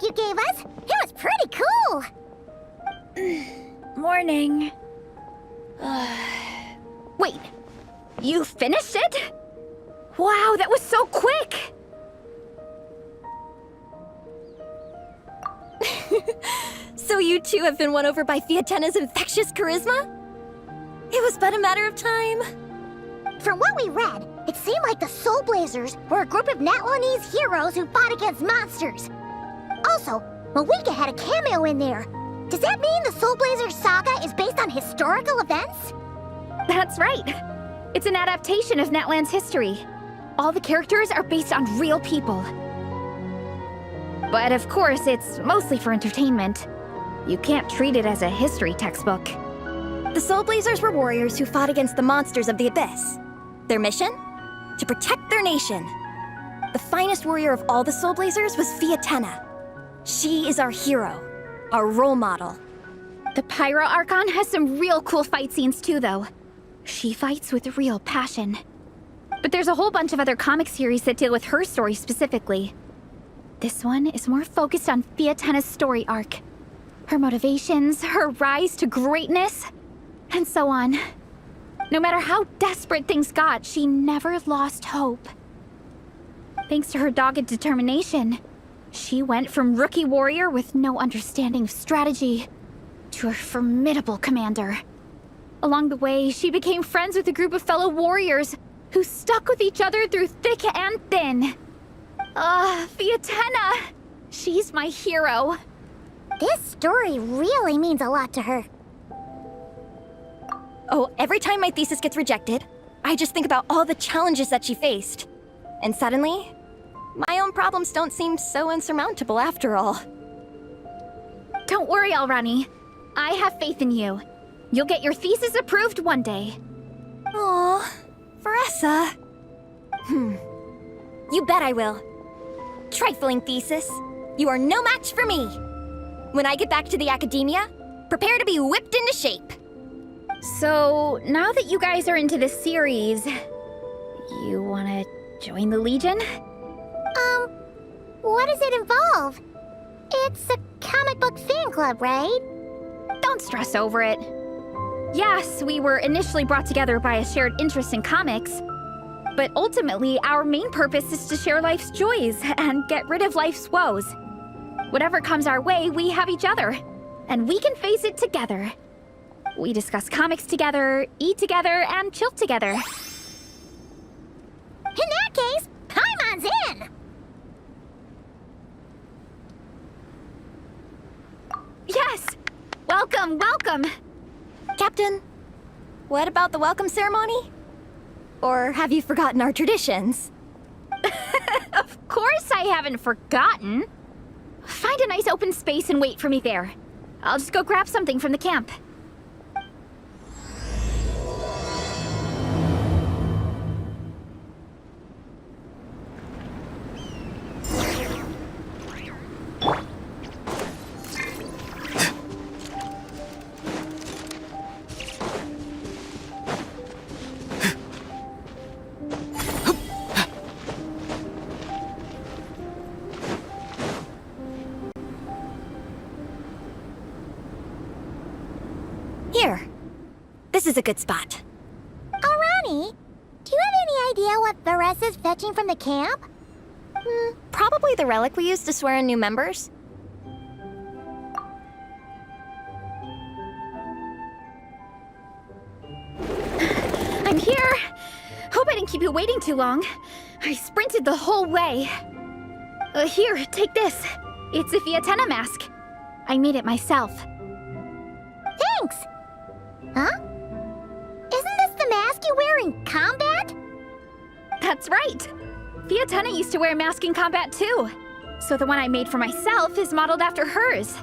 you gave us. It was pretty cool. Morning. Wait, you finished it? Wow, that was so quick! So you two have been won over by Fiatenna's infectious charisma? It was but a matter of time. From what we read, it seemed like the Soulblazers were a group of Natlanese heroes who fought against monsters. Also, Malika had a cameo in there. Does that mean the Soulblazers saga is based on historical events? That's right. It's an adaptation of Natlan's history. All the characters are based on real people. But of course, it's mostly for entertainment. You can't treat it as a history textbook. The Soulblazers were warriors who fought against the monsters of the Abyss. Their mission? To protect their nation. The finest warrior of all the Soulblazers was Fiatenna. She is our hero, our role model. The Pyro Archon has some real cool fight scenes too, though. She fights with real passion. But there's a whole bunch of other comic series that deal with her story specifically. This one is more focused on Fiatenna's story arc. Her motivations, her rise to greatness, and so on. No matter how desperate things got, she never lost hope. Thanks to her dogged determination, she went from rookie warrior with no understanding of strategy to a formidable commander. Along the way, she became friends with a group of fellow warriors who stuck with each other through thick and thin. Fiatenna! She's my hero. This story really means a lot to her. Oh, every time my thesis gets rejected, I just think about all the challenges that she faced. And suddenly, my own problems don't seem so insurmountable after all. Don't worry, Alrani. I have faith in you. You'll get your thesis approved one day. Aw, Veressa. You bet I will. Trifling thesis, you are no match for me. When I get back to the academia, prepare to be whipped into shape. So, now that you guys are into this series, you wanna join the Legion? What does it involve? It's a comic book fan club, right? Don't stress over it. Yes, we were initially brought together by a shared interest in comics, but ultimately our main purpose is to share life's joys and get rid of life's woes. Whatever comes our way, we have each other, and we can face it together. We discuss comics together, eat together, and chill together. In that case, Paimon's in! Yes! Welcome, welcome! Captain, what about the welcome ceremony? Or have you forgotten our traditions? Of course I haven't forgotten. Find a nice open space and wait for me there. I'll just go grab something from the camp. Here. This is a good spot. Alrani, do you have any idea what Veressa's fetching from the camp? Probably the relic we used to swear in new members. I'm here! Hope I didn't keep you waiting too long. I sprinted the whole way. Here, take this. It's a Fiatenna mask. I made it myself. Thanks! Huh? Isn't this the mask you wear in combat? That's right! Fiatenna used to wear a mask in combat too. So the one I made for myself is modeled after hers.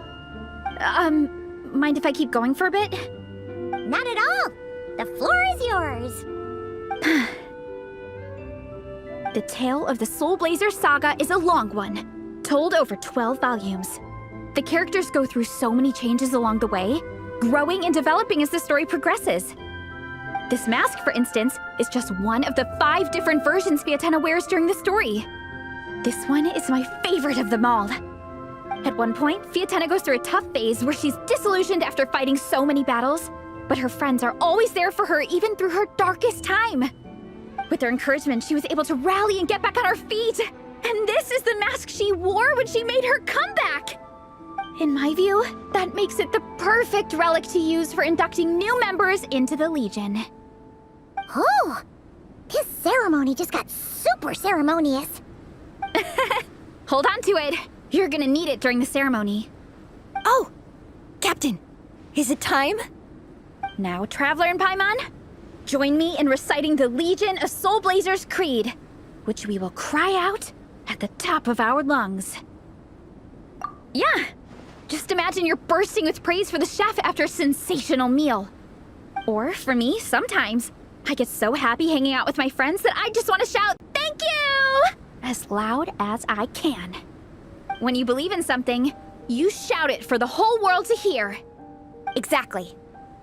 Mind if I keep going for a bit? Not at all! The floor is yours! The tale of the Soulblazers saga is a long one, told over 12 volumes. The characters go through so many changes along the way, growing and developing as the story progresses. This mask, for instance, is just one of the 5 different versions Fiatenna wears during the story. This one is my favorite of them all. At one point, Fiatenna goes through a tough phase where she's disillusioned after fighting so many battles, but her friends are always there for her even through her darkest time. With their encouragement, she was able to rally and get back on her feet. And this is the mask she wore when she made her comeback! In my view, that makes it the perfect relic to use for inducting new members into the Legion. Oh, this ceremony just got super ceremonious. Hold on to it. You're gonna need it during the ceremony. Oh! Captain, is it time? Now, Traveler and Paimon, join me in reciting the Legion of Soulblazers Creed, which we will cry out at the top of our lungs. Yeah, just imagine you're bursting with praise for the chef after a sensational meal. Or, for me, sometimes, I get so happy hanging out with my friends that I just want to shout, "Thank you!" as loud as I can. When you believe in something, you shout it for the whole world to hear. Exactly.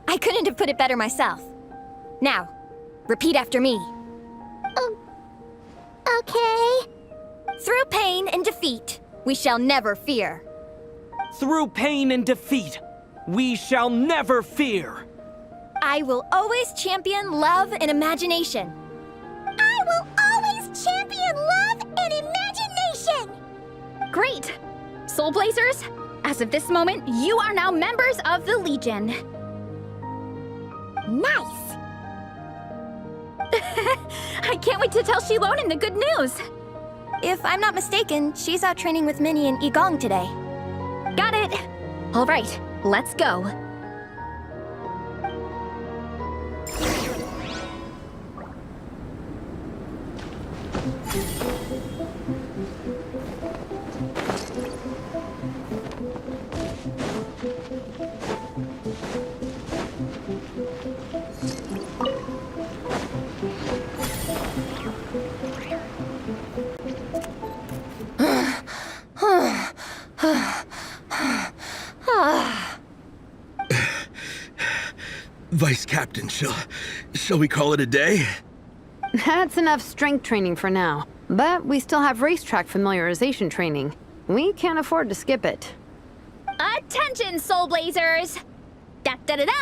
I couldn't have put it better myself. Now, repeat after me. Okay. Through pain and defeat, we shall never fear. Through pain and defeat, we shall never fear. I will always champion love and imagination. I will always champion love and imagination! Great! Soulblazers, as of this moment, you are now members of the Legion. Nice! I can't wait to tell Shilonen the good news. If I'm not mistaken, she's out training with Minnie and Igong today. Got it. All right, let's go. Vice Captain, shall we call it a day? That's enough strength training for now. But we still have racetrack familiarization training. We can't afford to skip it. Attention, Soulblazers! Da-da-da-da!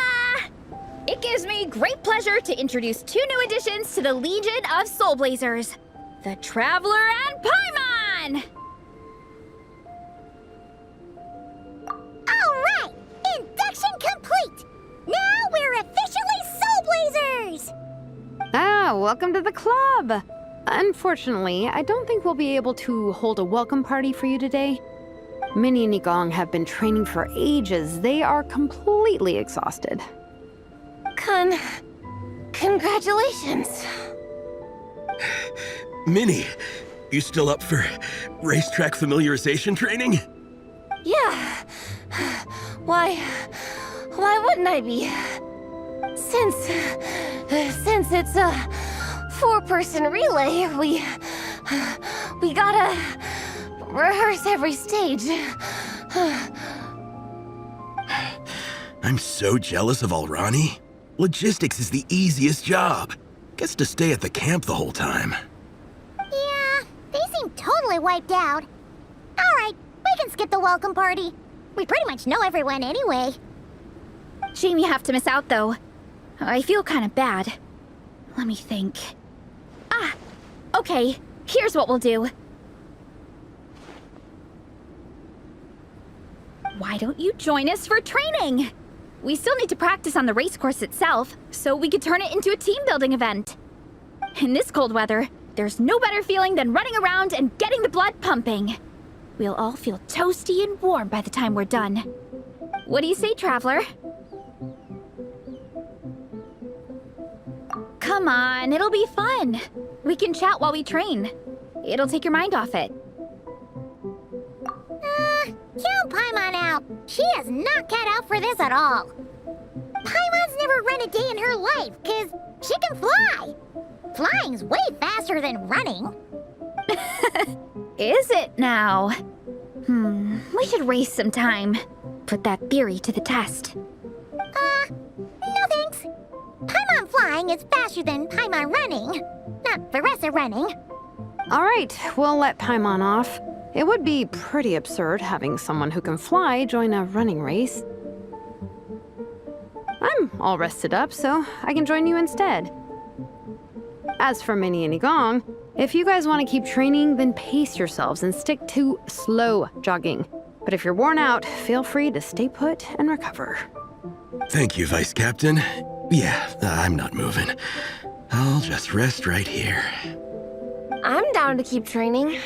It gives me great pleasure to introduce two new additions to the Legion of Soulblazers, the Traveler and Paimon! All right! Induction complete! Now we're officially Soulblazers! Ah, welcome to the club! Unfortunately, I don't think we'll be able to hold a welcome party for you today. Minnie and Igong have been training for ages. They are completely exhausted. Congratulations. Minnie, you still up for racetrack familiarization training? Yeah. Why wouldn't I be? Since it's a four-person relay, we gotta rehearse every stage. I'm so jealous of Alrani. Logistics is the easiest job. Gets to stay at the camp the whole time. Yeah, they seem totally wiped out. All right, we can skip the welcome party. We pretty much know everyone anyway. Shame you have to miss out, though. I feel kind of bad. Let me think. Ah, okay. Here's what we'll do. Why don't you join us for training? We still need to practice on the race course itself, so we could turn it into a team-building event. In this cold weather, there's no better feeling than running around and getting the blood pumping. We'll all feel toasty and warm by the time we're done. What do you say, Traveler? Come on, it'll be fun. We can chat while we train. It'll take your mind off it. Count Paimon out. She is not cut out for this at all. Paimon's never run a day in her life, because she can fly. Flying's way faster than running. Is it now? We should race sometime. Put that theory to the test. No thanks. Paimon flying is faster than Paimon running. Not Veressa running. All right, we'll let Paimon off. it would be pretty absurd having someone who can fly join a running race. I'm all rested up, so I can join you instead. As for Minnie and Igong, if you guys want to keep training, then pace yourselves and stick to slow jogging. But if you're worn out, feel free to stay put and recover. Thank you, Vice Captain. Yeah, I'm not moving. I'll just rest right here. I'm down to keep training.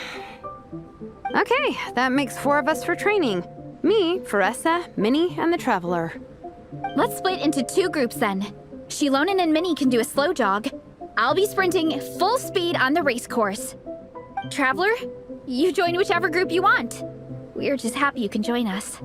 Okay, that makes 4 of us for training. Me, Faressa, Minnie, and the Traveler. Let's split into 2 groups then. Shilonen and Minnie can do a slow jog. I'll be sprinting full speed on the race course. Traveler, you join whichever group you want. We're just happy you can join us.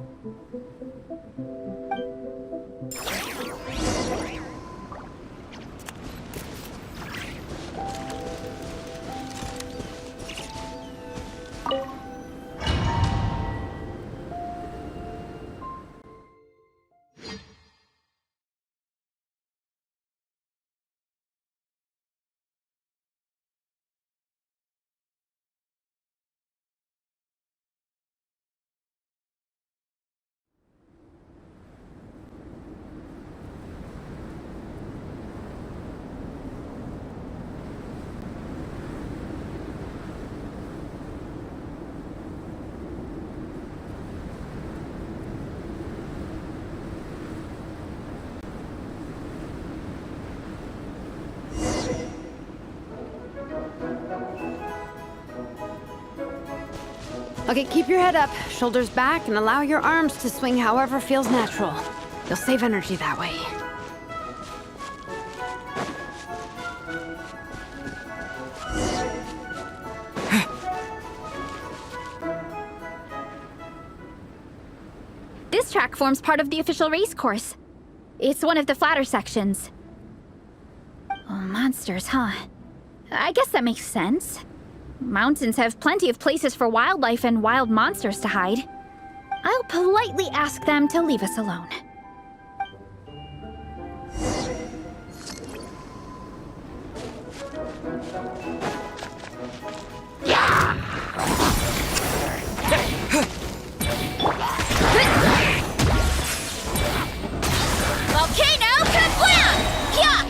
Okay, keep your head up, shoulders back, and allow your arms to swing however feels natural. You'll save energy that way. This track forms part of the official race course. It's one of the flatter sections. Oh, monsters, huh? I guess that makes sense. Mountains have plenty of places for wildlife and wild monsters to hide. I'll politely ask them to leave us alone. Volcano Kablam! Yeah!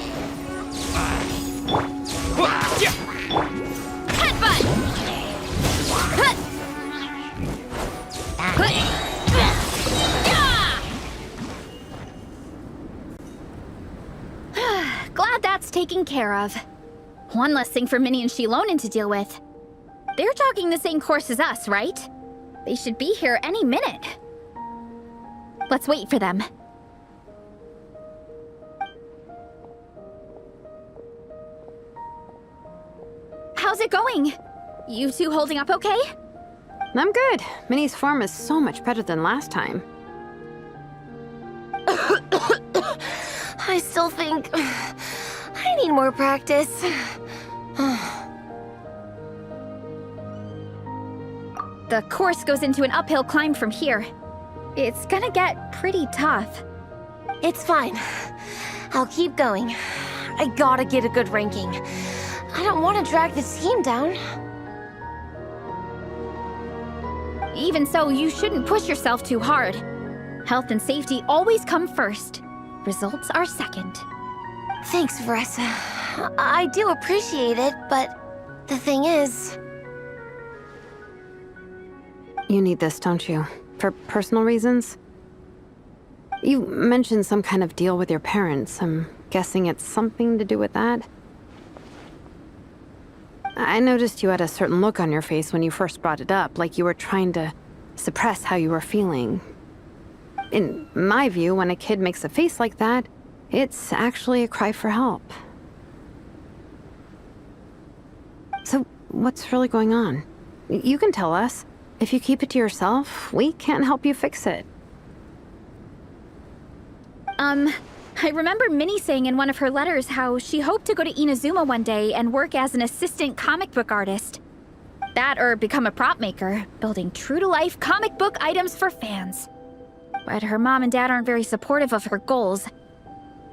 Headbutt! Glad that's taken care of. One less thing for Minnie and Shilonen to deal with. They're jogging the same course as us, right? They should be here any minute. Let's wait for them. How's it going? You two holding up okay? I'm good. Minnie's form is so much better than last time. I still think I need more practice. The course goes into an uphill climb from here. It's gonna get pretty tough. It's fine. I'll keep going. I gotta get a good ranking. I don't want to drag this team down. Even so, you shouldn't push yourself too hard. Health and safety always come first. Results are second. Thanks, Faressa. I do appreciate it, but the thing is... You need this, don't you? For personal reasons? You mentioned some kind of deal with your parents. I'm guessing it's something to do with that? I noticed you had a certain look on your face when you first brought it up, like you were trying to suppress how you were feeling. In my view, when a kid makes a face like that, it's actually a cry for help. So, what's really going on? You can tell us. If you keep it to yourself, we can't help you fix it. I remember Minnie saying in one of her letters how she hoped to go to Inazuma one day and work as an assistant comic book artist. That or become a prop maker, building true-to-life comic book items for fans. But her mom and dad aren't very supportive of her goals.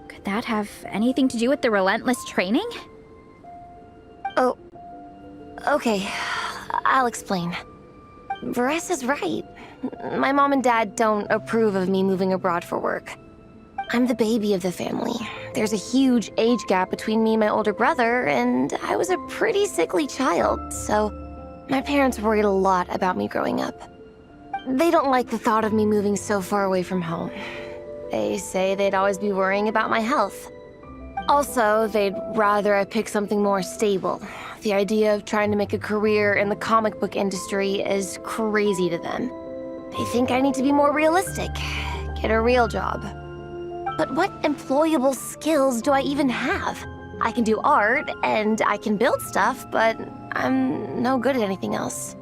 Could that have anything to do with the relentless training? Oh, okay. I'll explain. Varessa's right. My mom and dad don't approve of me moving abroad for work. I'm the baby of the family. There's a huge age gap between me and my older brother, and I was a pretty sickly child, so my parents worried a lot about me growing up. They don't like the thought of me moving so far away from home. They say they'd always be worrying about my health. Also, they'd rather I pick something more stable. The idea of trying to make a career in the comic book industry is crazy to them. They think I need to be more realistic, get a real job. But what employable skills do I even have? I can do art, and I can build stuff, but I'm no good at anything else.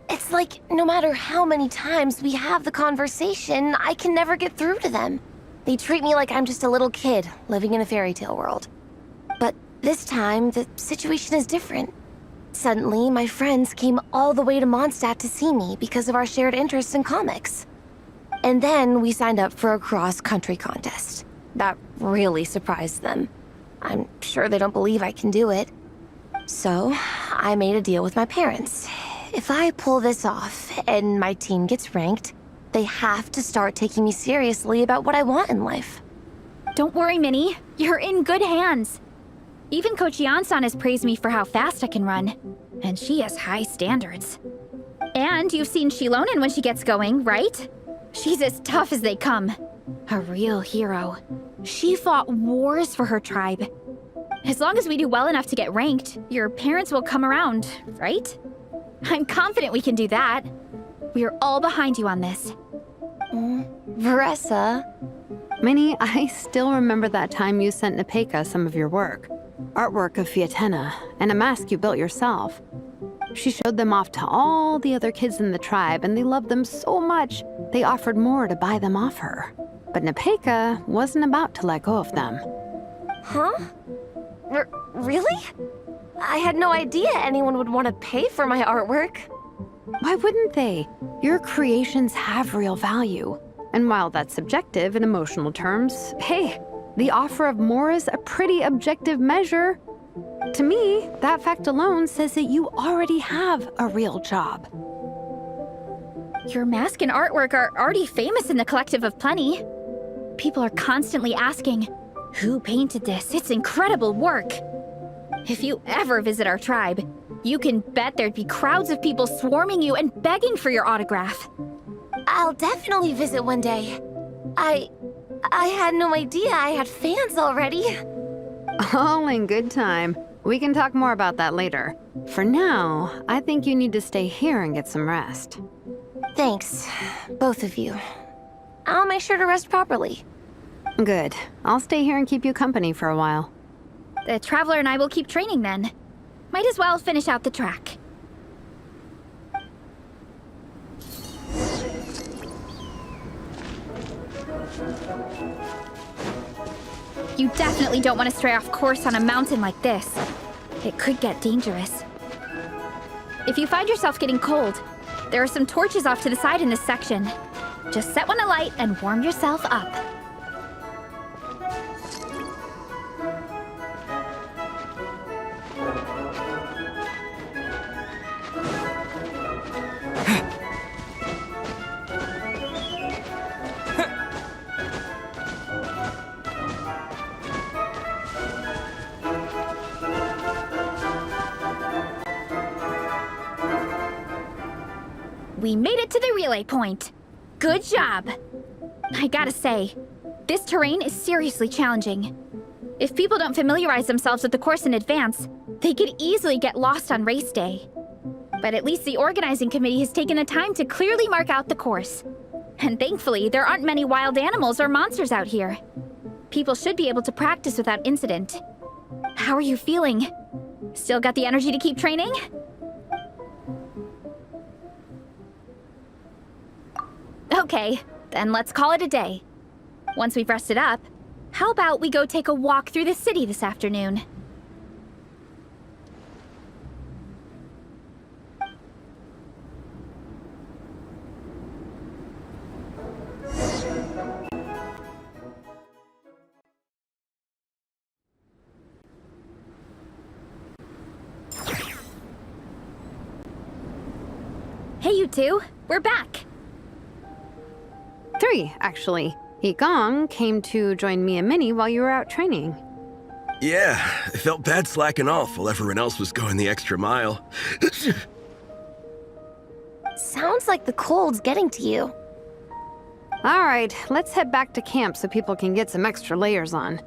It's like, no matter how many times we have the conversation, I can never get through to them. They treat me like I'm just a little kid living in a fairy tale world. But this time, the situation is different. Suddenly, my friends came all the way to Mondstadt to see me because of our shared interests in comics. And then we signed up for a cross-country contest. That really surprised them. I'm sure they don't believe I can do it. So, I made a deal with my parents. If I pull this off and my team gets ranked, they have to start taking me seriously about what I want in life. Don't worry, Minnie. You're in good hands. Even Coach Jansan has praised me for how fast I can run. And she has high standards. And you've seen Shilonen when she gets going, right? She's as tough as they come. A real hero. She fought wars for her tribe. As long as we do well enough to get ranked, your parents will come around, right? I'm confident we can do that. We are all behind you on this. Varessa. Minnie, I still remember that time you sent Nepeka some of your work. Artwork of Fiatena, and a mask you built yourself. She showed them off to all the other kids in the tribe, and they loved them so much, they offered more to buy them off her. But Nepeka wasn't about to let go of them. Huh? Really? I had no idea anyone would want to pay for my artwork. Why wouldn't they? Your creations have real value. And while that's subjective in emotional terms, hey, the offer of more is a pretty objective measure. To me, that fact alone says that you already have a real job. Your mask and artwork are already famous in the Collective of Plenty. People are constantly asking, who painted this? It's incredible work. If you ever visit our tribe, you can bet there'd be crowds of people swarming you and begging for your autograph. I'll definitely visit one day. I had no idea I had fans already. All in good time. We can talk more about that later. For now, I think you need to stay here and get some rest. Thanks, both of you. I'll make sure to rest properly. Good. I'll stay here and keep you company for a while. The Traveler and I will keep training then. Might as well finish out the track. You definitely don't want to stray off course on a mountain like this. It could get dangerous. If you find yourself getting cold, there are some torches off to the side in this section. Just set one alight and warm yourself up. We made it to the relay point. Good job. I gotta say, this terrain is seriously challenging. If people don't familiarize themselves with the course in advance, they could easily get lost on race day. But at least the organizing committee has taken the time to clearly mark out the course. And thankfully, there aren't many wild animals or monsters out here. People should be able to practice without incident. How are you feeling? Still got the energy to keep training? Okay, then let's call it a day. Once we've rested up, how about we go take a walk through the city this afternoon? Hey, you two. We're back. 3, actually. Igong came to join me and Minnie while you were out training. Yeah, I felt bad slacking off while everyone else was going the extra mile. Sounds like the cold's getting to you. All right, let's head back to camp so people can get some extra layers on.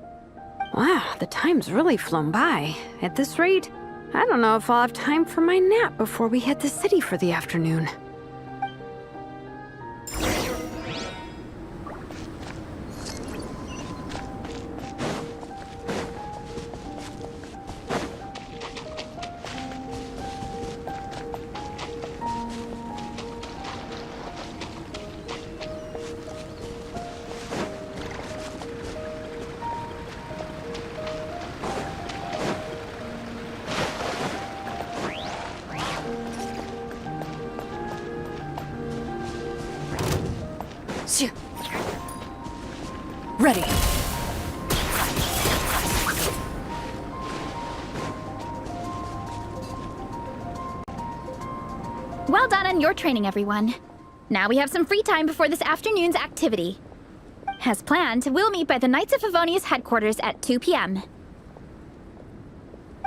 Wow, the time's really flown by. At this rate, I don't know if I'll have time for my nap before we hit the city for the afternoon. Ready. Well done on your training, everyone. Now we have some free time before this afternoon's activity. As planned, we'll meet by the Knights of Favonia's headquarters at 2 p.m.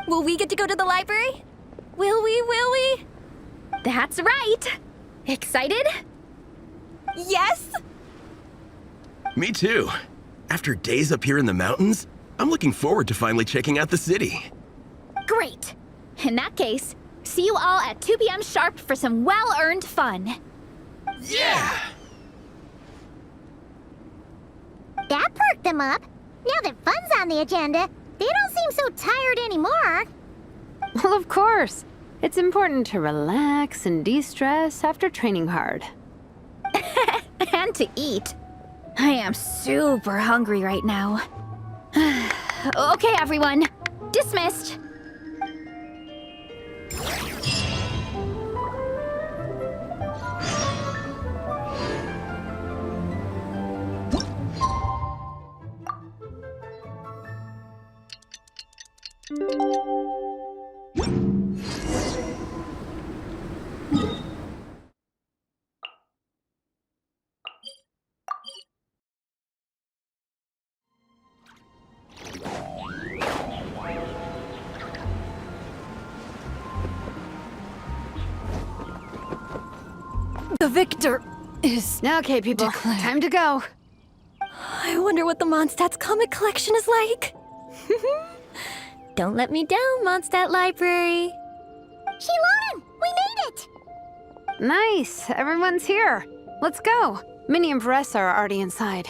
Will we get to go to the library? Will we? That's right! Excited? Yes! Me too. After days up here in the mountains, I'm looking forward to finally checking out the city. Great! In that case, see you all at 2 p.m. sharp for some well-earned fun. Yeah! That perked them up. Now that fun's on the agenda, they don't seem so tired anymore. Well, of course. It's important to relax and de-stress after training hard. And to eat. I am super hungry right now. Okay, everyone. Dismissed. The victor is... Okay, people, time to go. I wonder what the Mondstadt's comic collection is like. Don't let me down, Mondstadt Library. Shilonen, we made it! Nice, everyone's here. Let's go. Minnie and Vanessa are already inside.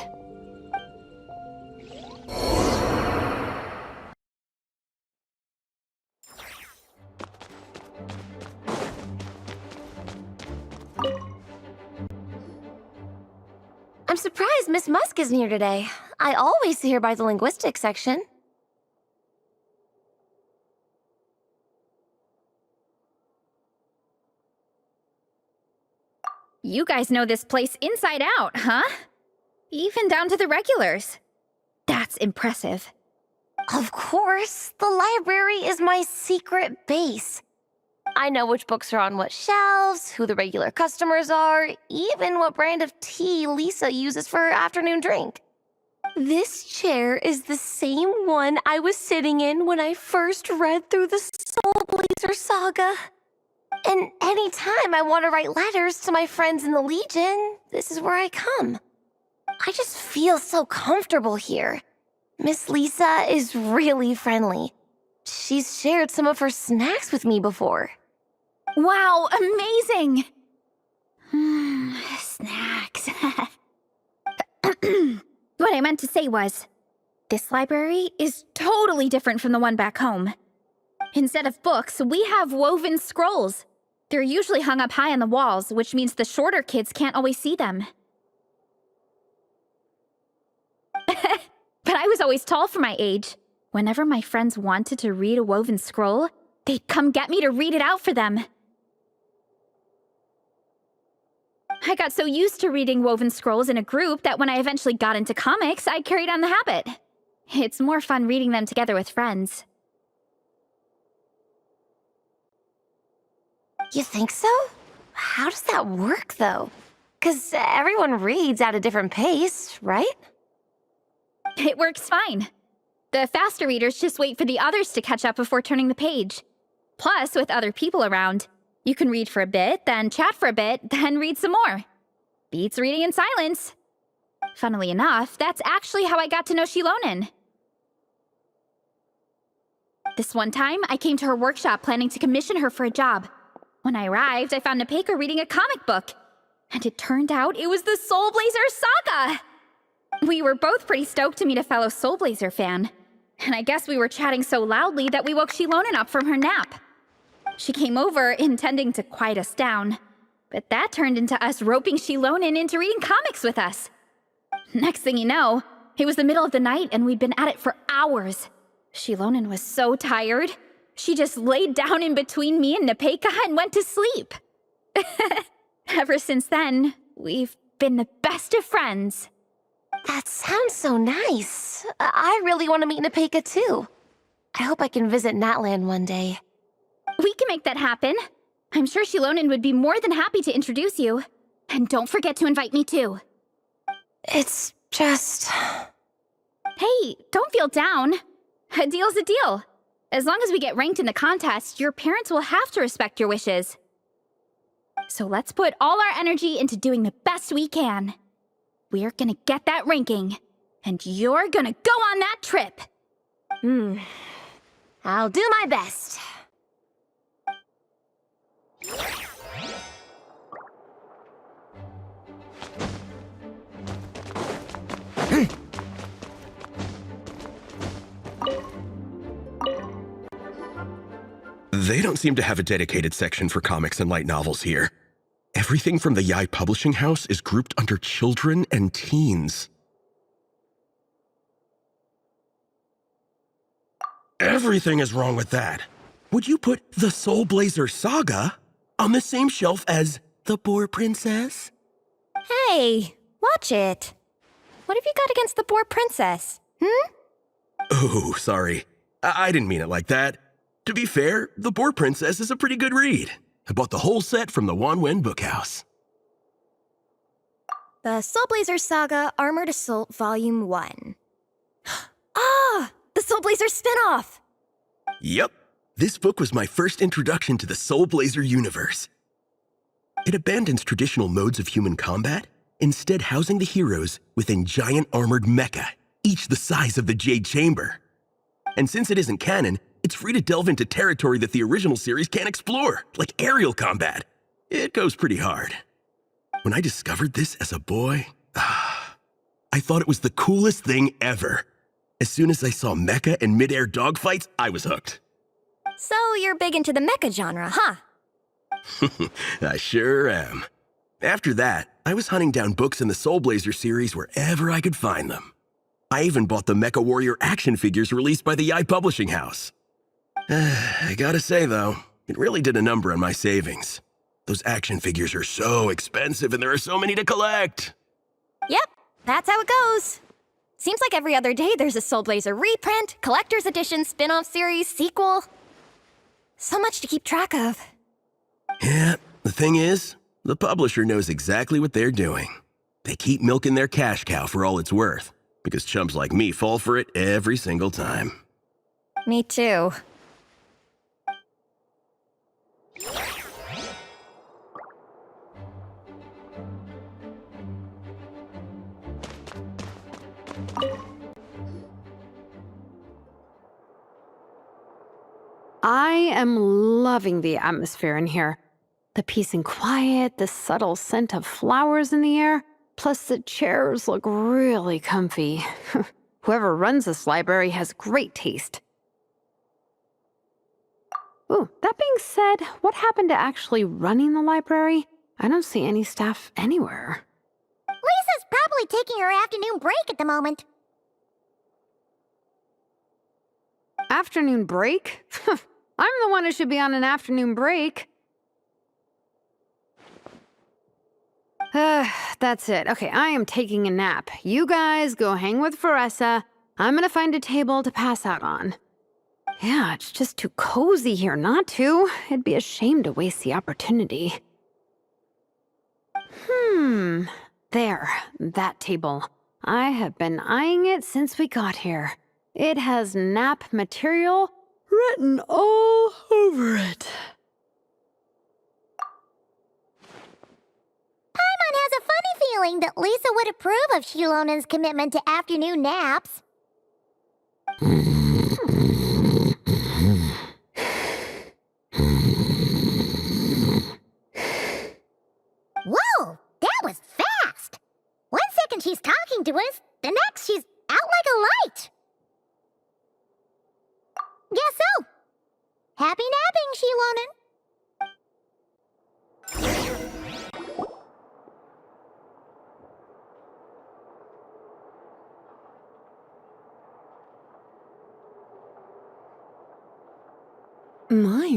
I'm surprised Miss Musk isn't here today. I always see her by the linguistics section. You guys know this place inside out, huh? Even down to the regulars. That's impressive. Of course, the library is my secret base. I know which books are on what shelves, who the regular customers are, even what brand of tea Lisa uses for her afternoon drink. This chair is the same one I was sitting in when I first read through the Soulblazer saga. And anytime I want to write letters to my friends in the Legion, this is where I come. I just feel so comfortable here. Miss Lisa is really friendly. She's shared some of her snacks with me before. Wow, amazing! Snacks. What I meant to say was, this library is totally different from the one back home. Instead of books, we have woven scrolls. They're usually hung up high on the walls, which means the shorter kids can't always see them. But I was always tall for my age. Whenever my friends wanted to read a woven scroll, they'd come get me to read it out for them. I got so used to reading woven scrolls in a group that when I eventually got into comics, I carried on the habit. It's more fun reading them together with friends. You think so? How does that work, though? Because everyone reads at a different pace, right? It works fine. The faster readers just wait for the others to catch up before turning the page. Plus, with other people around, you can read for a bit, then chat for a bit, then read some more. Beats reading in silence. Funnily enough, that's actually how I got to know Shilonen. This one time, I came to her workshop planning to commission her for a job. When I arrived, I found Nepeka reading a comic book. And it turned out it was the Soulblazers saga! We were both pretty stoked to meet a fellow Soulblazer fan. And I guess we were chatting so loudly that we woke Shilonen up from her nap. She came over, intending to quiet us down. But that turned into us roping Shilonen into reading comics with us. Next thing you know, it was the middle of the night and we'd been at it for hours. Shilonen was so tired, she just laid down in between me and Nepeka and went to sleep. Ever since then, we've been the best of friends. That sounds so nice. I really want to meet Nepeka too. I hope I can visit Natland one day. We can make that happen. I'm sure Shilonen would be more than happy to introduce you. And don't forget to invite me too. It's just... Hey, don't feel down. A deal's a deal. As long as we get ranked in the contest, your parents will have to respect your wishes. So let's put all our energy into doing the best we can. We're gonna get that ranking, and you're gonna go on that trip. I'll do my best. They don't seem to have a dedicated section for comics and light novels here. Everything from the Yai Publishing House is grouped under children and teens. Everything is wrong with that. Would you put the Soulblazer saga on the same shelf as The Boar Princess? Hey, watch it. What have you got against the Boar Princess? Oh, sorry. I didn't mean it like that. To be fair, The Boar Princess is a pretty good read. I bought the whole set from the Wanwen Bookhouse. The Soulblazers Saga Armored Assault Volume 1. Ah! The Soulblazer spin-off! Yep. This book was my first introduction to the Soulblazer universe. It abandons traditional modes of human combat, instead housing the heroes within giant armored mecha, each the size of the Jade Chamber. And since it isn't canon, it's free to delve into territory that the original series can't explore, like aerial combat. It goes pretty hard. When I discovered this as a boy, I thought it was the coolest thing ever. As soon as I saw mecha and mid-air dogfights, I was hooked. So you're big into the mecha genre, huh? I sure am. After that, I was hunting down books in the Soulblazer series wherever I could find them. I even bought the Mecha Warrior action figures released by the Yai Publishing House. I gotta say, though, it really did a number on my savings. Those action figures are so expensive and there are so many to collect. Yep, that's how it goes. Seems like every other day there's a Soulblazer reprint, collector's edition, spin-off series, sequel. So much to keep track of. Yeah, the thing is, the publisher knows exactly what they're doing. They keep milking their cash cow for all it's worth, because chumps like me fall for it every single time. Me too. I am loving the atmosphere in here. The peace and quiet, the subtle scent of flowers in the air, plus the chairs look really comfy. Whoever runs this library has great taste. Ooh, that being said, what happened to actually running the library? I don't see any staff anywhere. Lisa's probably taking her afternoon break at the moment. Afternoon break? I'm the one who should be on an afternoon break. That's it. Okay, I am taking a nap. You guys go hang with Faressa. I'm gonna find a table to pass out on. Yeah, it's just too cozy here not to. It'd be a shame to waste the opportunity. There, that table. I have been eyeing it since we got here. It has nap material written all over it. Paimon has a funny feeling that Lisa would approve of Shilonen's commitment to afternoon naps. Whoa, that was fast! 1 second she's talking to us, the next she's out like a light. Guess so. Happy napping, Shilonen.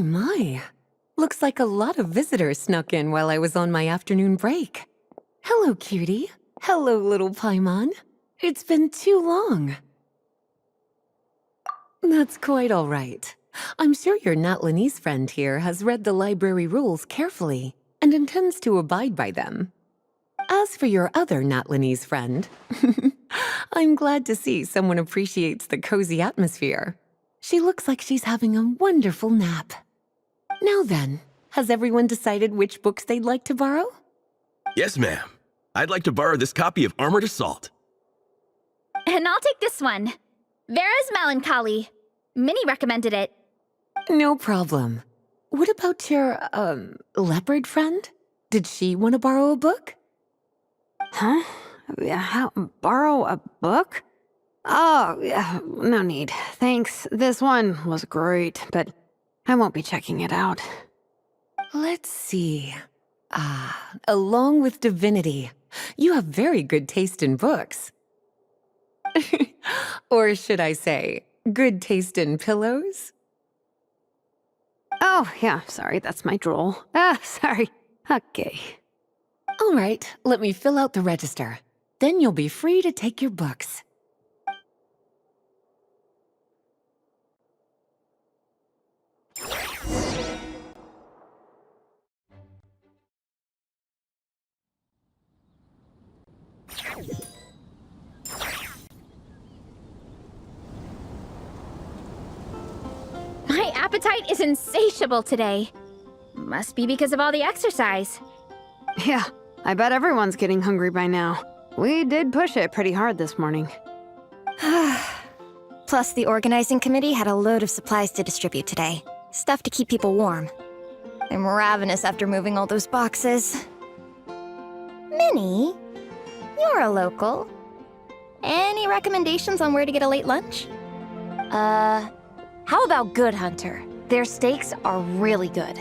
My. Looks like a lot of visitors snuck in while I was on my afternoon break. Hello, cutie. Hello, little Paimon. It's been too long. That's quite all right. I'm sure your Natlanese friend here has read the library rules carefully and intends to abide by them. As for your other Natlanese friend, I'm glad to see someone appreciates the cozy atmosphere. She looks like she's having a wonderful nap. Now then, has everyone decided which books they'd like to borrow? Yes, ma'am. I'd like to borrow this copy of Armored Assault. And I'll take this one. Vera's Melancholy. Minnie recommended it. No problem. What about your, leopard friend? Did she want to borrow a book? Huh? Borrow a book? Oh, yeah, no need. Thanks. This one was great, but I won't be checking it out. Let's see. Along with Divinity, you have very good taste in books. Or should I say, good taste in pillows? Oh, yeah, sorry, that's my drool. Sorry. Okay. All right, let me fill out the register. Then you'll be free to take your books. My appetite is insatiable today. Must be because of all the exercise. Yeah, I bet everyone's getting hungry by now. We did push it pretty hard this morning. Plus, the organizing committee had a load of supplies to distribute today. Stuff to keep people warm. I'm ravenous after moving all those boxes. Minnie, you're a local. Any recommendations on where to get a late lunch? How about Good Hunter? Their steaks are really good.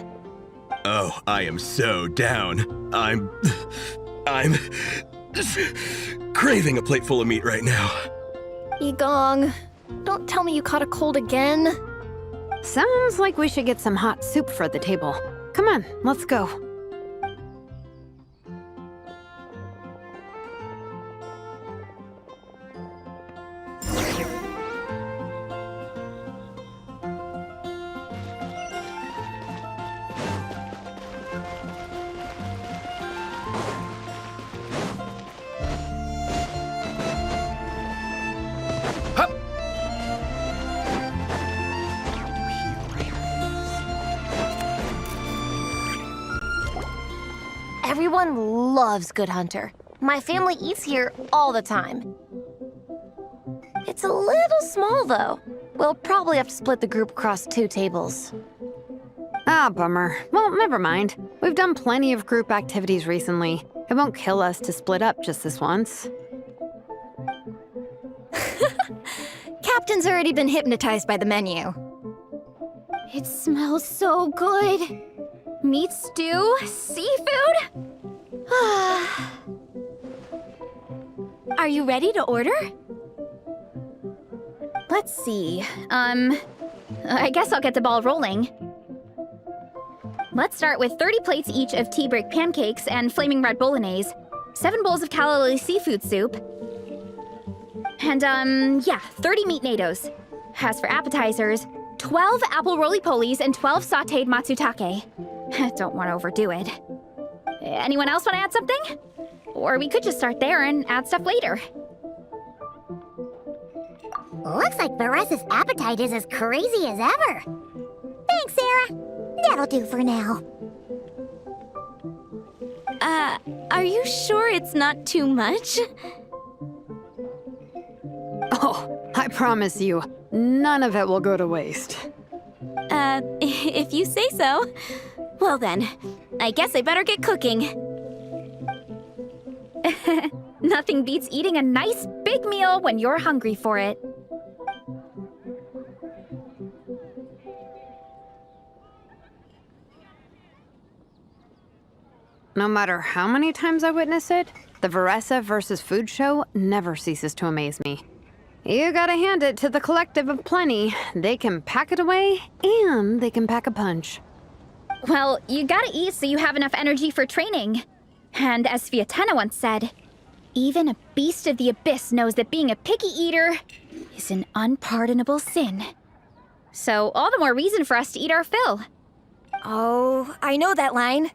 Oh, I am so down. I'm craving a plate full of meat right now. Yigong, don't tell me you caught a cold again. Sounds like we should get some hot soup for the table. Come on, let's go. Everyone loves Good Hunter. My family eats here all the time. It's a little small, though. We'll probably have to split the group across 2 tables. Ah, bummer. Well, never mind. We've done plenty of group activities recently. It won't kill us to split up just this once. Captain's already been hypnotized by the menu. It smells so good. Meat stew? Seafood? Are you ready to order? Let's see. I guess I'll get the ball rolling. Let's start with 30 plates each of tea break pancakes and flaming red bolognese, 7 bowls of calla seafood soup, and 30 meat nados. As for appetizers, 12 apple roly-polies and 12 sautéed matsutake. Don't want to overdo it. Anyone else want to add something? Or we could just start there and add stuff later. Looks like Varesa's appetite is as crazy as ever. Thanks, Sarah. That'll do for now. Are you sure it's not too much? Oh, I promise you, none of it will go to waste. If you say so. Well then, I guess I better get cooking. Nothing beats eating a nice big meal when you're hungry for it. No matter how many times I witness it, the Varesa versus food show never ceases to amaze me. You gotta hand it to the collective of plenty. They can pack it away, and they can pack a punch. Well, you gotta eat so you have enough energy for training. And as Fiatena once said, even a beast of the abyss knows that being a picky eater is an unpardonable sin. So all the more reason for us to eat our fill. Oh, I know that line.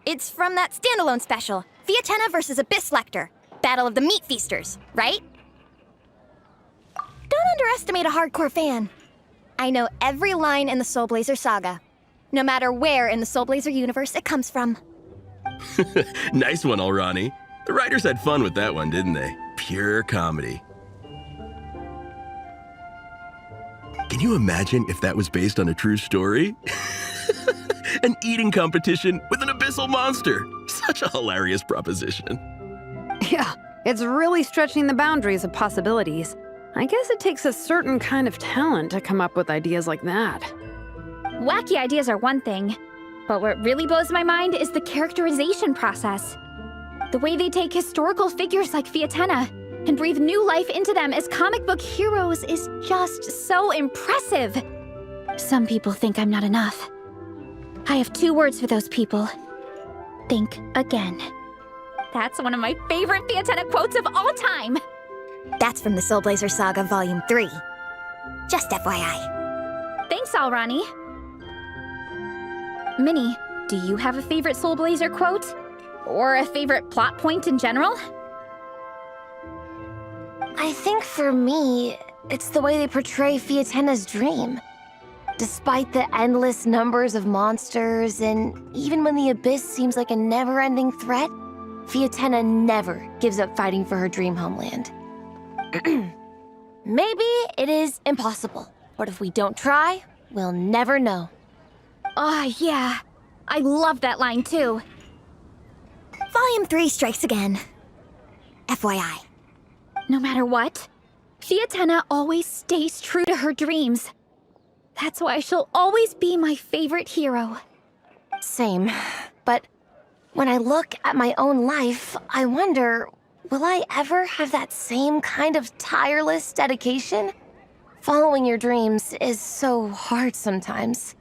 It's from that standalone special, Fiatena versus Abyss Lecter, Battle of the Meat Feasters, right? Don't underestimate a hardcore fan. I know every line in the Soulblazer saga, no matter where in the Soulblazer universe it comes from. Nice one, Alrani. The writers had fun with that one, didn't they? Pure comedy. Can you imagine if that was based on a true story? An eating competition with an abyssal monster. Such a hilarious proposition. Yeah, it's really stretching the boundaries of possibilities. I guess it takes a certain kind of talent to come up with ideas like that. Wacky ideas are one thing, but what really blows my mind is the characterization process. The way they take historical figures like Fiatena and breathe new life into them as comic book heroes is just so impressive. Some people think I'm not enough. I have 2 words for those people. Think again. That's one of my favorite Fiatena quotes of all time. That's from the Soulblazer Saga Volume 3. Just FYI. Thanks, Alrani. Minnie, do you have a favorite Soulblazer quote? Or a favorite plot point in general? I think for me, it's the way they portray Fiatena's dream. Despite the endless numbers of monsters, and even when the Abyss seems like a never-ending threat, Fiatena never gives up fighting for her dream homeland. Maybe it is impossible, but if we don't try, we'll never know. Oh, yeah. I love that line, too. Volume 3 strikes again. FYI. No matter what, Fiatena always stays true to her dreams. That's why she'll always be my favorite hero. Same, but when I look at my own life, I wonder, will I ever have that same kind of tireless dedication? Following your dreams is so hard sometimes.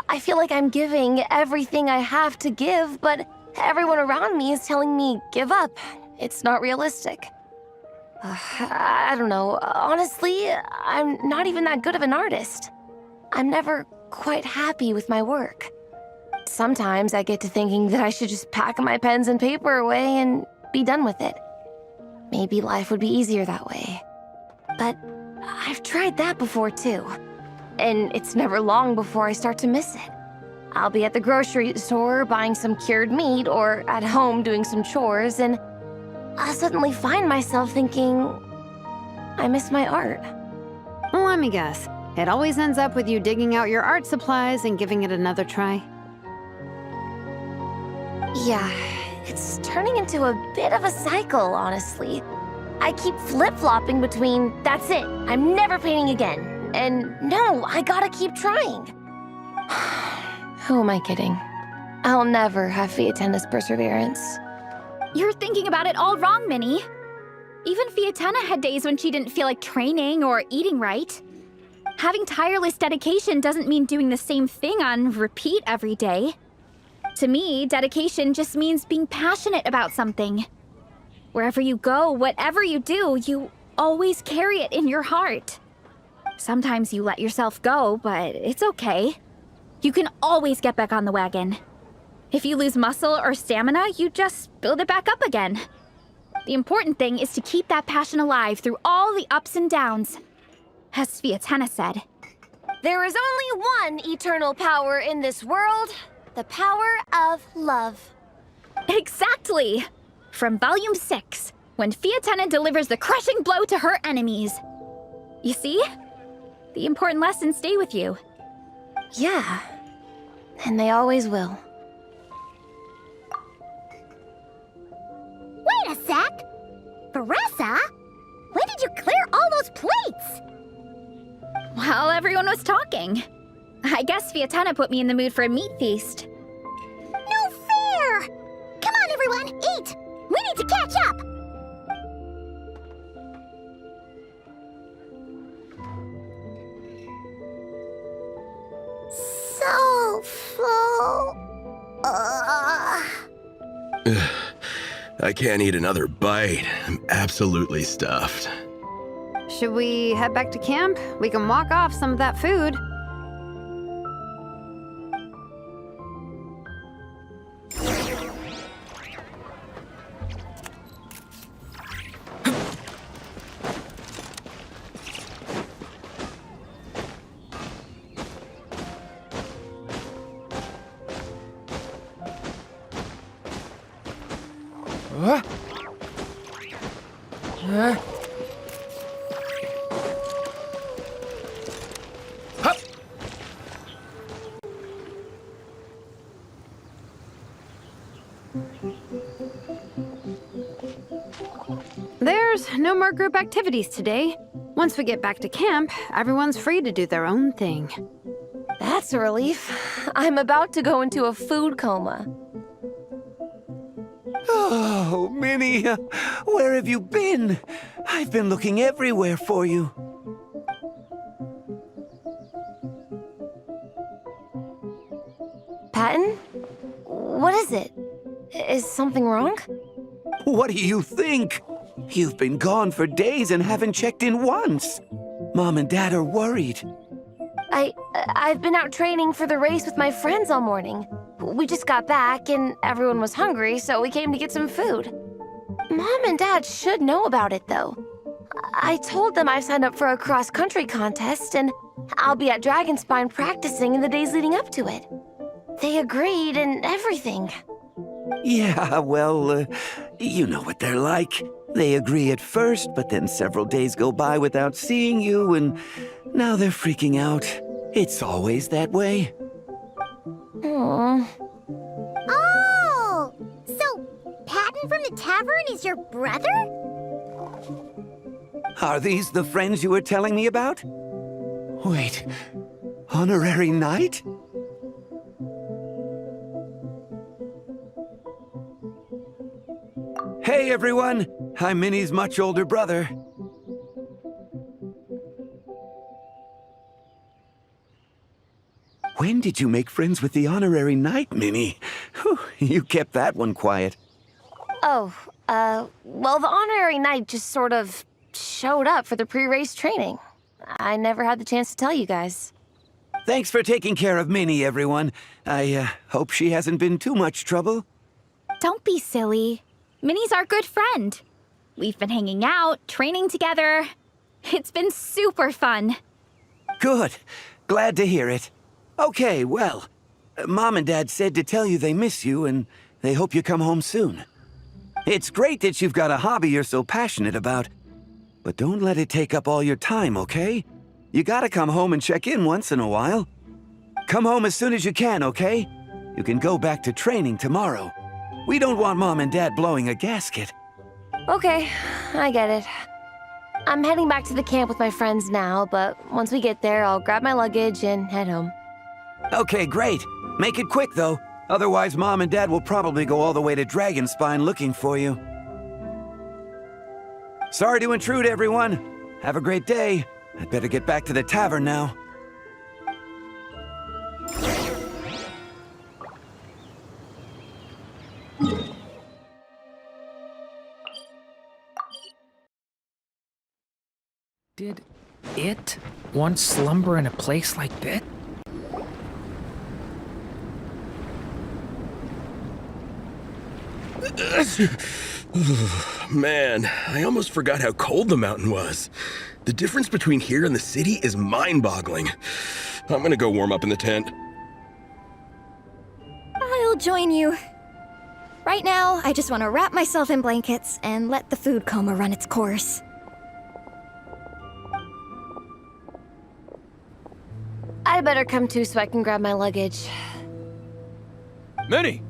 I feel like I'm giving everything I have to give, but everyone around me is telling me, give up. It's not realistic. I don't know. Honestly, I'm not even that good of an artist. I'm never quite happy with my work. Sometimes I get to thinking that I should just pack my pens and paper away and be done with it. Maybe life would be easier that way. But I've tried that before too. And it's never long before I start to miss it. I'll be at the grocery store buying some cured meat or at home doing some chores, and I'll suddenly find myself thinking, I miss my art. Well, let me guess. It always ends up with you digging out your art supplies and giving it another try. Yeah, it's turning into a bit of a cycle, honestly. I keep flip-flopping between, that's it, I'm never painting again, and no, I gotta keep trying. Who am I kidding? I'll never have Fiatena's perseverance. You're thinking about it all wrong, Minnie. Even Fiatena had days when she didn't feel like training or eating right. Having tireless dedication doesn't mean doing the same thing on repeat every day. To me, dedication just means being passionate about something. Wherever you go, whatever you do, you always carry it in your heart. Sometimes you let yourself go, but it's okay. You can always get back on the wagon. If you lose muscle or stamina, you just build it back up again. The important thing is to keep that passion alive through all the ups and downs. As Sviatena said. There is only one eternal power in this world, the power of love. Exactly! From Volume 6, when Fiatena delivers the crushing blow to her enemies. You see? The important lessons stay with you. Yeah, and they always will. Wait a sec! Veressa? When did you clear all those plates? While everyone was talking. I guess Fiatena put me in the mood for a meat feast. No fair! Come on, everyone, eat! We need to catch up! So full. I can't eat another bite. I'm absolutely stuffed. Should we head back to camp? We can walk off some of that food. There's no more group activities today. Once we get back to camp, everyone's free to do their own thing. That's a relief. I'm about to go into a food coma. Oh, Minnie, where have you been? I've been looking everywhere for you. Patton? What is it? Is something wrong? What do you think? You've been gone for days and haven't checked in once. Mom and Dad are worried. I've been out training for the race with my friends all morning. We just got back and everyone was hungry, so we came to get some food. Mom and Dad should know about it, though. I told them I signed up for a cross-country contest and I'll be at Dragonspine practicing in the days leading up to it. They agreed and everything. Yeah, well, you know what they're like. They agree at first, but then several days go by without seeing you, and now they're freaking out. It's always that way. Aww. Oh! So, Patton from the tavern is your brother? Are these the friends you were telling me about? Wait, honorary knight? Hey everyone, I'm Minnie's much older brother. When did you make friends with the honorary knight, Minnie? Whew, you kept that one quiet. Oh, well, the honorary knight just sort of showed up for the pre-race training. I never had the chance to tell you guys. Thanks for taking care of Minnie, everyone. I hope she hasn't been too much trouble. Don't be silly. Minnie's our good friend. We've been hanging out, training together. It's been super fun. Good. Glad to hear it. Okay, well, Mom and Dad said to tell you they miss you and they hope you come home soon. It's great that you've got a hobby you're so passionate about, but don't let it take up all your time, okay? You gotta come home and check in once in a while. Come home as soon as you can, okay? You can go back to training tomorrow. We don't want Mom and Dad blowing a gasket. Okay, I get it. I'm heading back to the camp with my friends now, but once we get there, I'll grab my luggage and head home. Okay, great. Make it quick, though. Otherwise, Mom and Dad will probably go all the way to Dragonspine looking for you. Sorry to intrude, everyone. Have a great day. I'd better get back to the tavern now. Did it once slumber in a place like this? Man, I almost forgot how cold the mountain was. The difference between here and the city is mind-boggling. I'm gonna go warm up in the tent. I'll join you. Right now, I just want to wrap myself in blankets and let the food coma run its course. I better come too so I can grab my luggage. Minnie!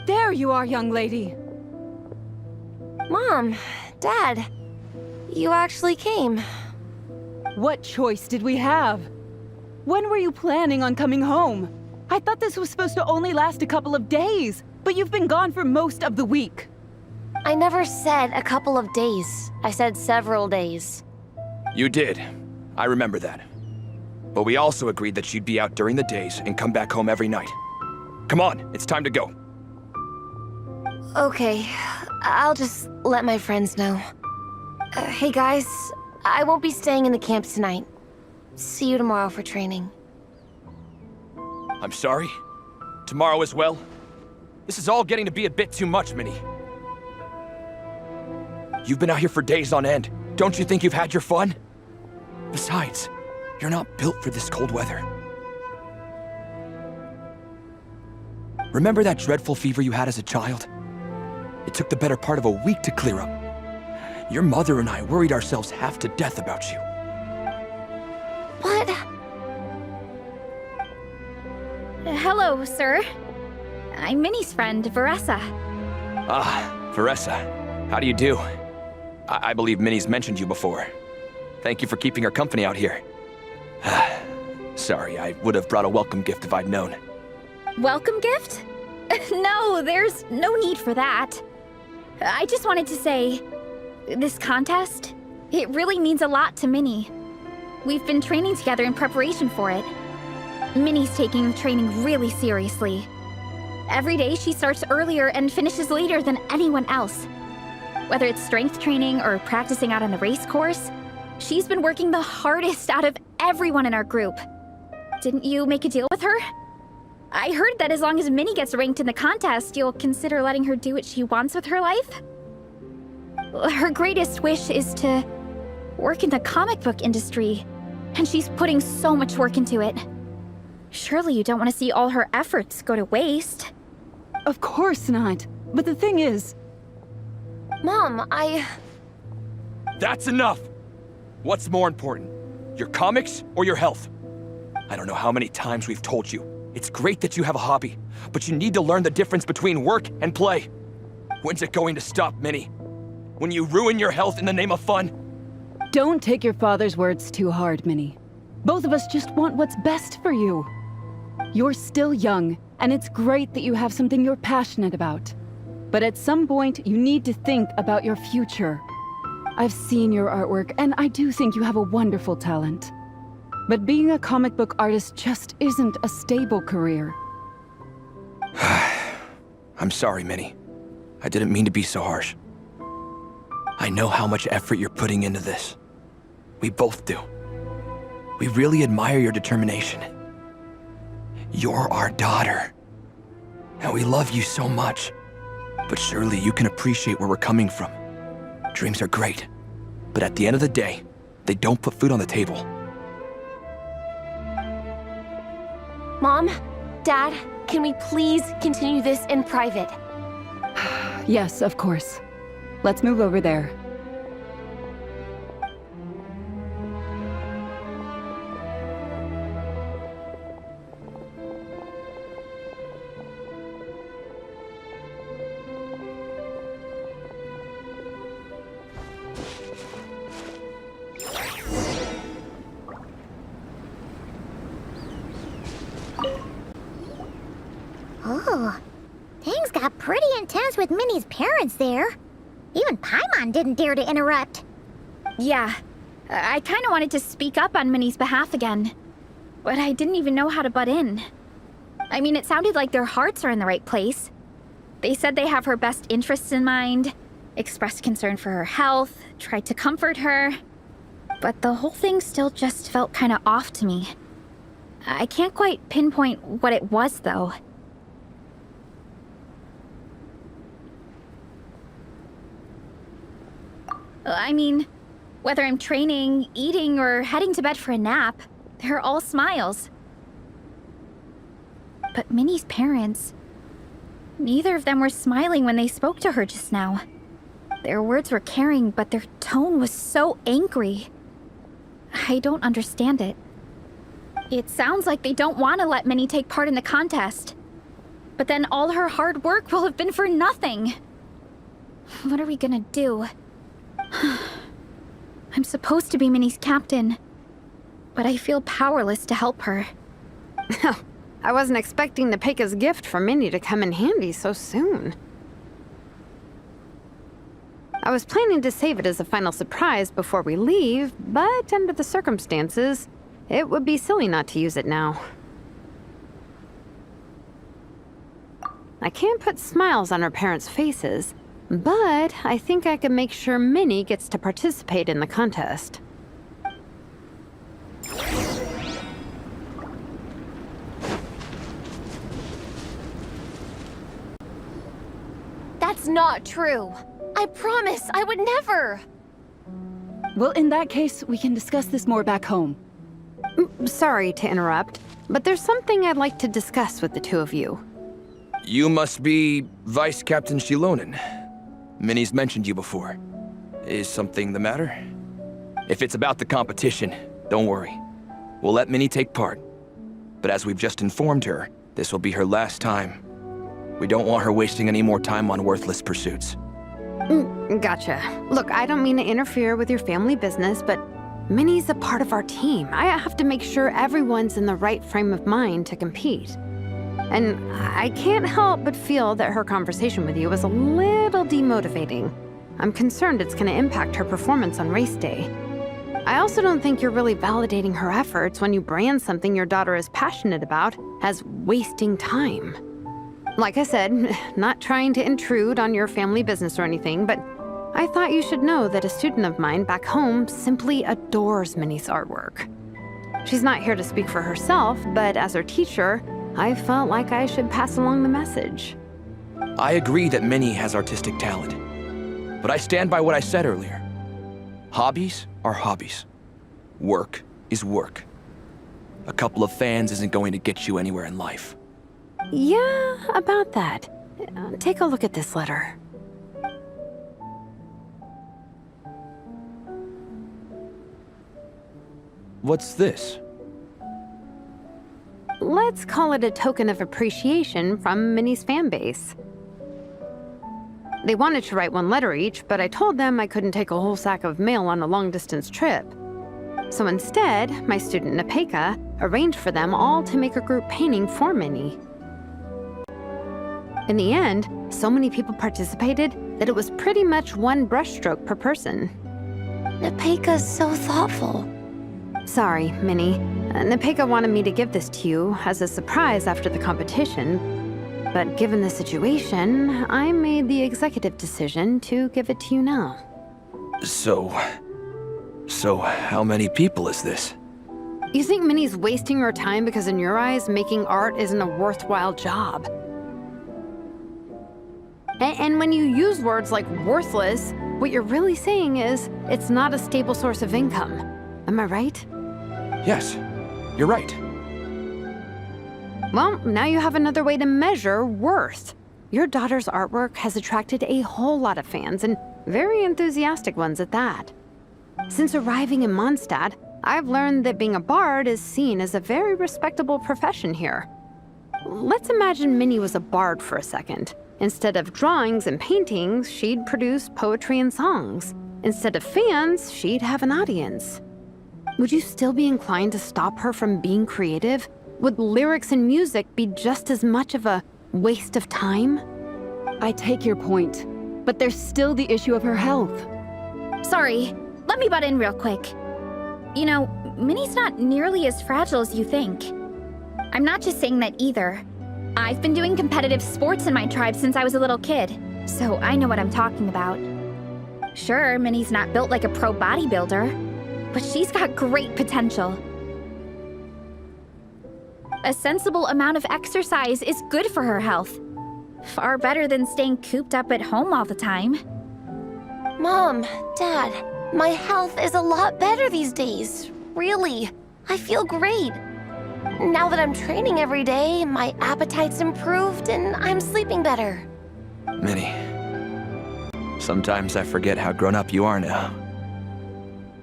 There you are, young lady. Mom, Dad, you actually came. What choice did we have? When were you planning on coming home? I thought this was supposed to only last a couple of days, but you've been gone for most of the week. I never said a couple of days. I said several days. You did. I remember that. But we also agreed that you'd be out during the days and come back home every night. Come on, it's time to go. Okay, I'll just let my friends know. Hey guys, I won't be staying in the camp tonight. See you tomorrow for training. I'm sorry. Tomorrow as well. This is all getting to be a bit too much, Minnie. You've been out here for days on end. Don't you think you've had your fun? Besides, you're not built for this cold weather. Remember that dreadful fever you had as a child? It took the better part of a week to clear up. Your mother and I worried ourselves half to death about you. What? Hello, sir. I'm Minnie's friend, Varessa. Ah, Varessa. How do you do? I believe Minnie's mentioned you before. Thank you for keeping her company out here. Sorry, I would have brought a welcome gift if I'd known. Welcome gift? No, there's no need for that. I just wanted to say, this contest, it really means a lot to Minnie. We've been training together in preparation for it. Minnie's taking training really seriously. Every day she starts earlier and finishes later than anyone else. Whether it's strength training or practicing out on the race course, she's been working the hardest out of everyone in our group. Didn't you make a deal with her? I heard that as long as Minnie gets ranked in the contest, you'll consider letting her do what she wants with her life? Her greatest wish is to work in the comic book industry, and she's putting so much work into it. Surely you don't want to see all her efforts go to waste. Of course not. But the thing is... Mom, That's enough! What's more important, your comics or your health? I don't know how many times we've told you. It's great that you have a hobby, but you need to learn the difference between work and play. When's it going to stop, Minnie? When you ruin your health in the name of fun? Don't take your father's words too hard, Minnie. Both of us just want what's best for you. You're still young, and it's great that you have something you're passionate about. But at some point, you need to think about your future. I've seen your artwork, and I do think you have a wonderful talent. But being a comic book artist just isn't a stable career. I'm sorry, Minnie. I didn't mean to be so harsh. I know how much effort you're putting into this. We both do. We really admire your determination. You're our daughter. And we love you so much. But surely you can appreciate where we're coming from. Dreams are great. But at the end of the day, they don't put food on the table. Mom, Dad, can we please continue this in private? Yes, of course. Let's move over there. Oh, things got pretty intense with Minnie's parents there. Even Paimon didn't dare to interrupt. Yeah, I kind of wanted to speak up on Minnie's behalf again, but I didn't even know how to butt in. I mean, it sounded like their hearts are in the right place. They said they have her best interests in mind, expressed concern for her health, tried to comfort her, but the whole thing still just felt kind of off to me. I can't quite pinpoint what it was, though. I mean, whether I'm training, eating, or heading to bed for a nap, they're all smiles. But Minnie's parents, neither of them were smiling when they spoke to her just now. Their words were caring, but their tone was so angry. I don't understand it. It sounds like they don't want to let Minnie take part in the contest. But then all her hard work will have been for nothing. What are we gonna do? I'm supposed to be Minnie's captain, but I feel powerless to help her. I wasn't expecting Nepeka's gift for Minnie to come in handy so soon. I was planning to save it as a final surprise before we leave, but under the circumstances, it would be silly not to use it now. I can't put smiles on her parents' faces, but I think I can make sure Minnie gets to participate in the contest. That's not true. I promise I would never. Well, in that case, we can discuss this more back home. Sorry to interrupt, but there's something I'd like to discuss with the two of you. You must be Vice Captain Shilonen. Minnie's mentioned you before. Is something the matter? If it's about the competition, don't worry. We'll let Minnie take part. But as we've just informed her, this will be her last time. We don't want her wasting any more time on worthless pursuits. Gotcha. Look, I don't mean to interfere with your family business, but Minnie's a part of our team. I have to make sure everyone's in the right frame of mind to compete. And I can't help but feel that her conversation with you was a little demotivating. I'm concerned it's going to impact her performance on race day. I also don't think you're really validating her efforts when you brand something your daughter is passionate about as wasting time. Like I said, not trying to intrude on your family business or anything, but I thought you should know that a student of mine back home simply adores Minnie's artwork. She's not here to speak for herself, but as her teacher, I felt like I should pass along the message. I agree that Minnie has artistic talent. But I stand by what I said earlier. Hobbies are hobbies. Work is work. A couple of fans isn't going to get you anywhere in life. Yeah, about that. Take a look at this letter. What's this? Let's call it a token of appreciation from Minnie's fan base. They wanted to write one letter each, but I told them I couldn't take a whole sack of mail on a long-distance trip. So instead, my student Nepeka arranged for them all to make a group painting for Minnie. In the end, so many people participated that it was pretty much one brushstroke per person. Nepeka's so thoughtful. Sorry, Minnie. Nepeka wanted me to give this to you as a surprise after the competition, but given the situation, I made the executive decision to give it to you now. So how many people is this? You think Minnie's wasting her time because in your eyes, making art isn't a worthwhile job? And when you use words like worthless, what you're really saying is it's not a stable source of income. Am I right? Yes, you're right. Well, now you have another way to measure worth. Your daughter's artwork has attracted a whole lot of fans, and very enthusiastic ones at that. Since arriving in Mondstadt, I've learned that being a bard is seen as a very respectable profession here. Let's imagine Minnie was a bard for a second. Instead of drawings and paintings, she'd produce poetry and songs. Instead of fans, she'd have an audience. Would you still be inclined to stop her from being creative? Would lyrics and music be just as much of a waste of time? I take your point, but there's still the issue of her health. Sorry, let me butt in real quick. You know, Minnie's not nearly as fragile as you think. I'm not just saying that either. I've been doing competitive sports in my tribe since I was a little kid, so I know what I'm talking about. Sure, Minnie's not built like a pro bodybuilder, but she's got great potential. A sensible amount of exercise is good for her health. Far better than staying cooped up at home all the time. Mom, Dad, my health is a lot better these days. Really. I feel great. Now that I'm training every day, my appetite's improved and I'm sleeping better. Minnie, sometimes I forget how grown up you are now.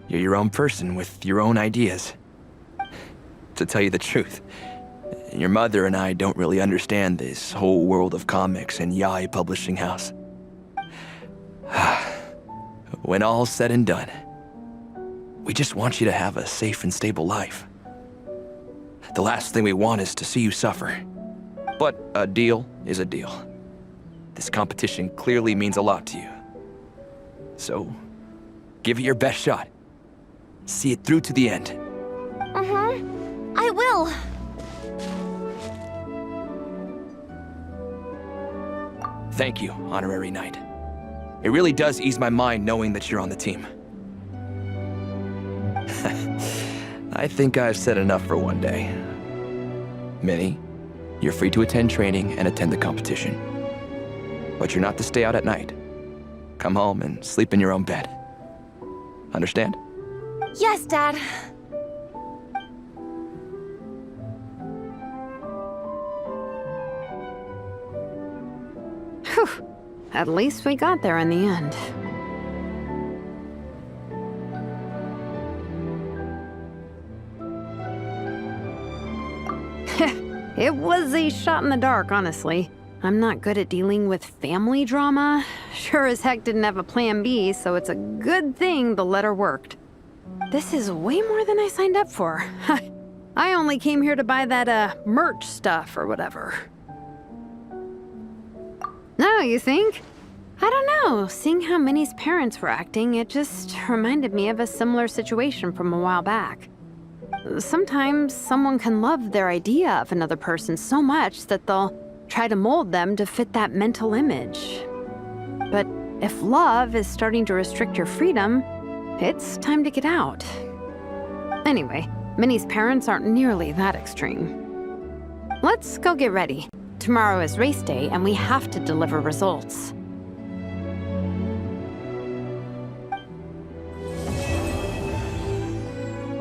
You're your own person with your own ideas. To tell you the truth, your mother and I don't really understand this whole world of comics and Yaoi Publishing House. When all's said and done, we just want you to have a safe and stable life. The last thing we want is to see you suffer. But a deal is a deal. This competition clearly means a lot to you. So, give it your best shot. See it through to the end. I will. Thank you, Honorary Knight. It really does ease my mind knowing that you're on the team. I think I've said enough for one day. Minnie, you're free to attend training and attend the competition. But you're not to stay out at night. Come home and sleep in your own bed. Understand? Yes, Dad. Whew. At least we got there in the end. It was a shot in the dark, honestly. I'm not good at dealing with family drama. Sure as heck didn't have a plan B, so it's a good thing the letter worked. This is way more than I signed up for. I only came here to buy that, merch stuff or whatever. No, you think? I don't know. Seeing how Minnie's parents were acting, it just reminded me of a similar situation from a while back. Sometimes someone can love their idea of another person so much that they'll try to mold them to fit that mental image. But if love is starting to restrict your freedom, it's time to get out. Anyway, Minnie's parents aren't nearly that extreme. Let's go get ready. Tomorrow is race day and we have to deliver results.